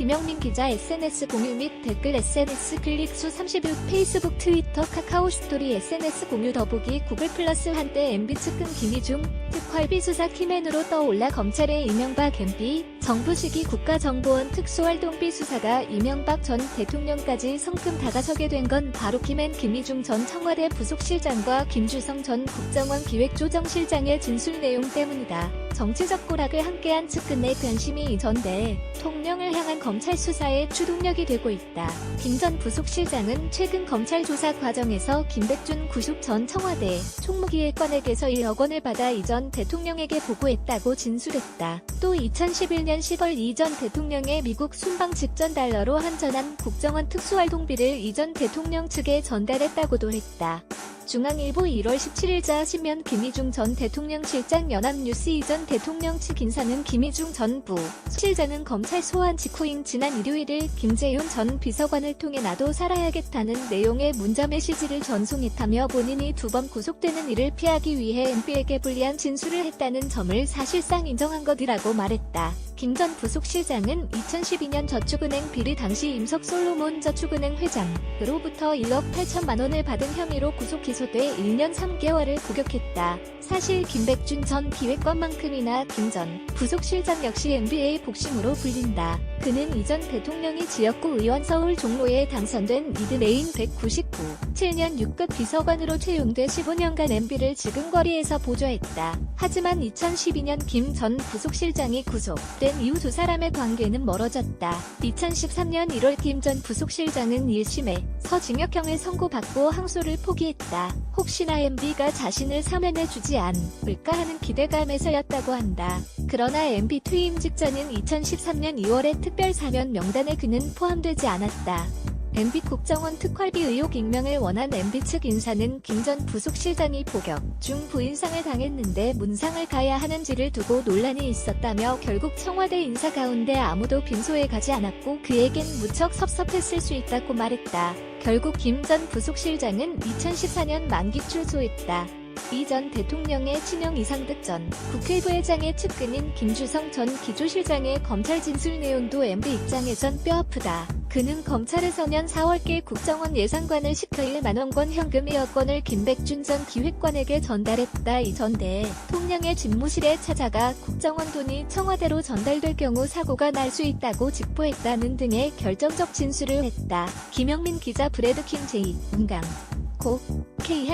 김영민 기자 SNS 공유 및 댓글 SNS 클릭 수 30일 페이스북 트위터 카카오 스토리 SNS 공유 더보기 구글 플러스 한때 MB 측근 김희중 특활비 수사 키맨으로 떠올라 검찰의 이명박 MB 정부 시기 국가정보원 특수활동비 수사가 이명박 전 대통령까지 성큼 다가서게 된 건 바로 키맨 김희중 전 청와대 부속실장과 김주성 전 국정원 기획조정실장의 진술 내용 때문이다. 정치적 고락을 함께한 측근의 변심이 이 전 대통령을 향한 검찰 수사의 추동력이 되고 있다. 김 전 부속실장은 최근 검찰 조사 과정에서 김백준 구속 전 청와대 총무기획관에게서 1억 원을 받아 이 전 대통령에게 보고했다고 진술했다. 또 2011년 10월 이 전 대통령의 미국 순방 직전 달러로 한전한 국정원 특수활동비를 이 전 대통령 측에 전달했다고도 했다. 중앙일보 1월 17일자 신면 김희중 전 대통령 실장 연합뉴스 이 전 대통령 측 인사는 김희중 전 부실장은 검찰 소환 직후인 지난 일요일을 김재윤 전 비서관을 통해 나도 살아야겠다는 내용의 문자 메시지를 전송했다며 본인이 2번 구속되는 일을 피하기 위해 MB에게 불리한 진술을 했다는 점을 사실상 인정한 것이라고 말했다. 김 전 부속실장은 2012년 저축은행 비리 당시 임석 솔로몬 저축은행 회장으로부터 1억 8천만 원을 받은 혐의로 구속 기소돼 1년 3개월을 복역했다. 사실 김백준 전 기획관만큼이나 김 전 부속실장 역시 MB의 복심으로 불린다. 그는 이 전 대통령이 지역구 의원 서울 종로에 당선된 이듬해인 7년 6급 비서관으로 채용돼 15년간 MB를 지금거리에서 보좌했다. 하지만 2012년 김 전 부속실장이 구속된 이후 두 사람의 관계는 멀어졌다. 2013년 1월 김 전 부속실장은 1심에서 징역형을 선고받고 항소를 포기했다. 혹시나 MB가 자신을 사면해주지 않을까 하는 기대감에서였다고 한다. 그러나 MB 퇴임 직전인 2013년 2월의 특별사면 명단에 그는 포함되지 않았다. MB 국정원 특활비 의혹 익명을 원한 MB 측 인사는 김 전 부속실장이 복역 중 부인상을 당했는데 문상을 가야 하는지를 두고 논란이 있었다며 결국 청와대 인사 가운데 아무도 빈소에 가지 않았고 그에겐 무척 섭섭했을 수 있다고 말했다. 결국 김 전 부속실장은 2014년 만기 출소했다. 이 전 대통령의 친형 이상득 전 국회부회장의 측근인 김주성 전 기조실장의 검찰 진술 내용도 MB 입장에선 뼈아프다. 그는 검찰에서 년 4월께 국정원 예산관을 시켜 1만 원권 현금 1억 원을 김백준 전 기획관에게 전달했다. 이 전 대통령의 집무실에 찾아가 국정원 돈이 청와대로 전달될 경우 사고가 날 수 있다고 직보했다는 등의 결정적 진술을 했다. 김영민 기자 브래드 킴 제2 은강 고 K